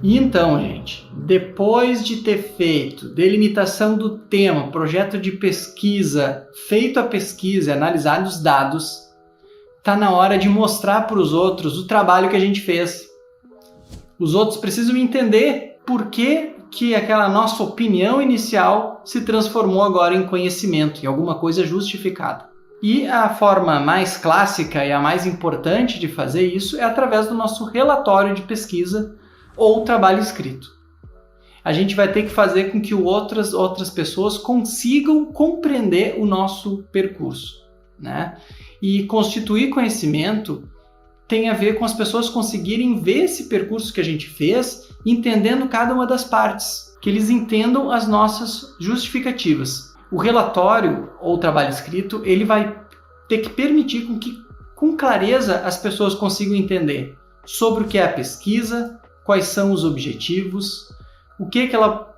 E então, gente, depois de ter feito delimitação do tema, projeto de pesquisa, feito a pesquisa e analisado os dados, está na hora de mostrar para os outros o trabalho que a gente fez. Os outros precisam entender por que aquela nossa opinião inicial se transformou agora em conhecimento, em alguma coisa justificada. E a forma mais clássica e a mais importante de fazer isso é através do nosso relatório de pesquisa ou trabalho escrito. A gente vai ter que fazer com que outras pessoas consigam compreender o nosso percurso, né? E constituir conhecimento tem a ver com as pessoas conseguirem ver esse percurso que a gente fez, entendendo cada uma das partes, que eles entendam as nossas justificativas. O relatório ou trabalho escrito, ele vai ter que permitir com clareza as pessoas consigam entender sobre o que é a pesquisa, quais são os objetivos, o que ela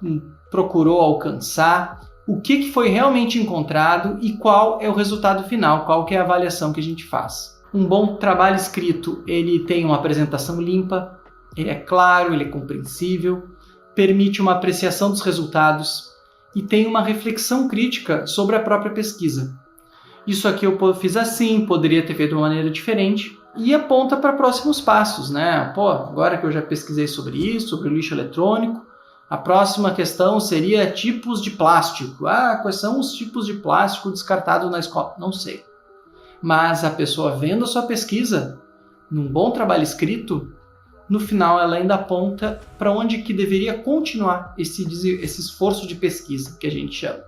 procurou alcançar, o que foi realmente encontrado e qual é o resultado final, qual que é a avaliação que a gente faz. Um bom trabalho escrito, ele tem uma apresentação limpa, ele é claro, ele é compreensível, permite uma apreciação dos resultados e tem uma reflexão crítica sobre a própria pesquisa. Isso aqui eu fiz assim, poderia ter feito de uma maneira diferente, e aponta para próximos passos, né? Agora que eu já pesquisei sobre isso, sobre o lixo eletrônico, a próxima questão seria tipos de plástico. Quais são os tipos de plástico descartado na escola? Não sei. Mas a pessoa vendo a sua pesquisa, num bom trabalho escrito, no final ela ainda aponta para onde que deveria continuar esse esforço de pesquisa que a gente chama.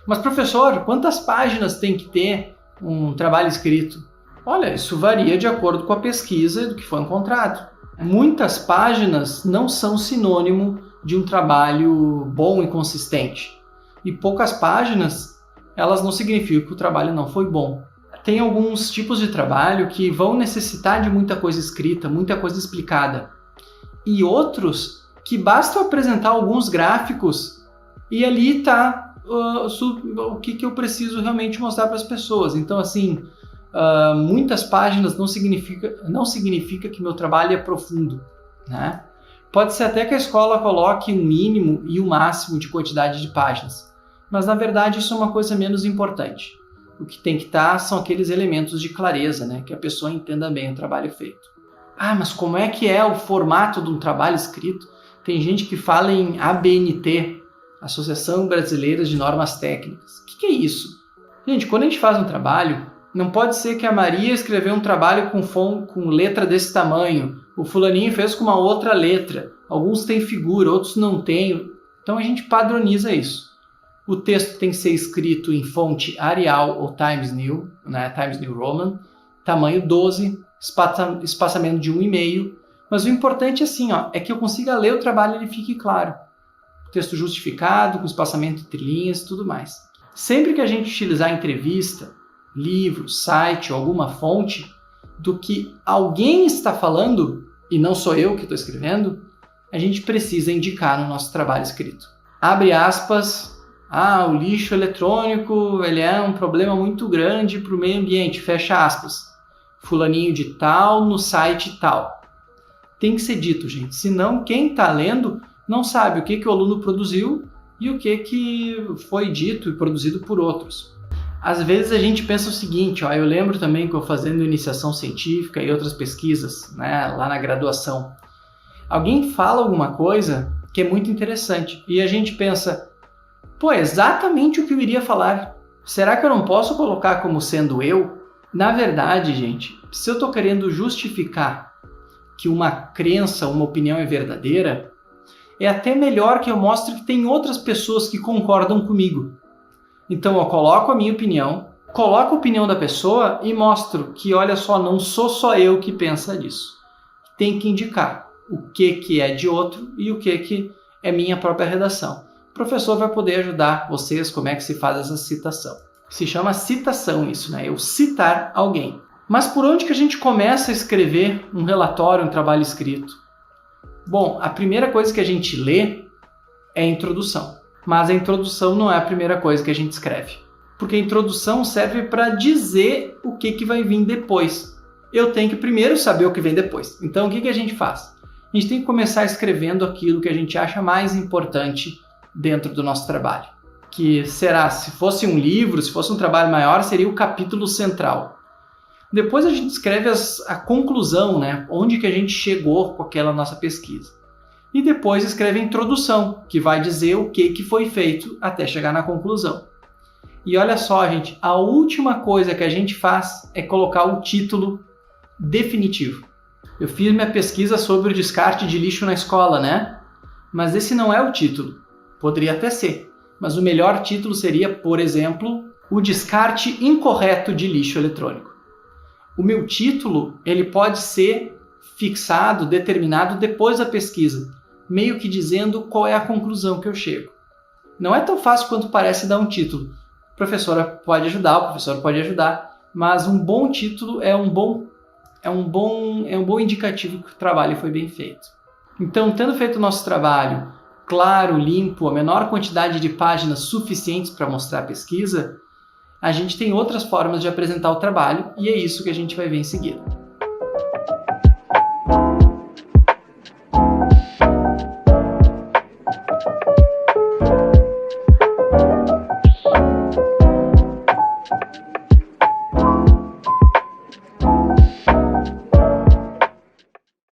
Mas professor, quantas páginas tem que ter um trabalho escrito? Olha, isso varia de acordo com a pesquisa e do que foi encontrado. Muitas páginas não são sinônimo de um trabalho bom e consistente. E poucas páginas, elas não significam que o trabalho não foi bom. Tem alguns tipos de trabalho que vão necessitar de muita coisa escrita, muita coisa explicada. E outros que basta apresentar alguns gráficos e ali está o que eu preciso realmente mostrar para as pessoas. Então, assim, muitas páginas não significa que meu trabalho é profundo, né? Pode ser até que a escola coloque um mínimo e um máximo de quantidade de páginas, mas na verdade isso é uma coisa menos importante. O que tem que estar são aqueles elementos de clareza, né? Que a pessoa entenda bem o trabalho feito. Mas como é que é o formato de um trabalho escrito? Tem gente que fala em ABNT, Associação Brasileira de Normas Técnicas. O que é isso? Gente, quando a gente faz um trabalho, não pode ser que a Maria escreveu um trabalho com letra desse tamanho, o fulaninho fez com uma outra letra, alguns têm figura, outros não têm. Então a gente padroniza isso. O texto tem que ser escrito em fonte Arial ou Times New, né? Times New Roman, tamanho 12, espaçamento de 1,5. Mas o importante é que eu consiga ler o trabalho e ele fique claro. Texto justificado, com espaçamento entre linhas e tudo mais. Sempre que a gente utilizar entrevista, livro, site ou alguma fonte do que alguém está falando, e não sou eu que estou escrevendo, a gente precisa indicar no nosso trabalho escrito. Abre aspas, o lixo eletrônico ele é um problema muito grande para o meio ambiente, fecha aspas. Fulaninho de tal, no site tal. Tem que ser dito, gente, senão quem está lendo não sabe o que o aluno produziu e o que foi dito e produzido por outros. Às vezes a gente pensa o seguinte, eu lembro também que eu fazendo iniciação científica e outras pesquisas, né, lá na graduação. Alguém fala alguma coisa que é muito interessante e a gente pensa, é exatamente o que eu iria falar. Será que eu não posso colocar como sendo eu? Na verdade, gente, se eu estou querendo justificar que uma crença, uma opinião é verdadeira, é até melhor que eu mostre que tem outras pessoas que concordam comigo. Então eu coloco a minha opinião, coloco a opinião da pessoa e mostro que, olha só, não sou só eu que pensa nisso. Tem que indicar o que é de outro e o que é minha própria redação. O professor vai poder ajudar vocês como é que se faz essa citação. Se chama citação isso, né? Eu citar alguém. Mas por onde que a gente começa a escrever um relatório, um trabalho escrito? Bom, a primeira coisa que a gente lê é a introdução. Mas a introdução não é a primeira coisa que a gente escreve. Porque a introdução serve para dizer o que vai vir depois. Eu tenho que primeiro saber o que vem depois. Então, o que a gente faz? A gente tem que começar escrevendo aquilo que a gente acha mais importante dentro do nosso trabalho. Que será, se fosse um livro, se fosse um trabalho maior, seria o capítulo central. Depois a gente escreve a conclusão, né? Onde que a gente chegou com aquela nossa pesquisa. E depois escreve a introdução, que vai dizer o que foi feito até chegar na conclusão. E olha só, gente, a última coisa que a gente faz é colocar o título definitivo. Eu fiz minha pesquisa sobre o descarte de lixo na escola, né? Mas esse não é o título. Poderia até ser. Mas o melhor título seria, por exemplo, o descarte incorreto de lixo eletrônico. O meu título, ele pode ser fixado, determinado depois da pesquisa, meio que dizendo qual é a conclusão que eu chego. Não é tão fácil quanto parece dar um título. A professora pode ajudar, o professor pode ajudar, mas um bom título é um bom indicativo que o trabalho foi bem feito. Então, tendo feito o nosso trabalho claro, limpo, a menor quantidade de páginas suficientes para mostrar a pesquisa, a gente tem outras formas de apresentar o trabalho e é isso que a gente vai ver em seguida.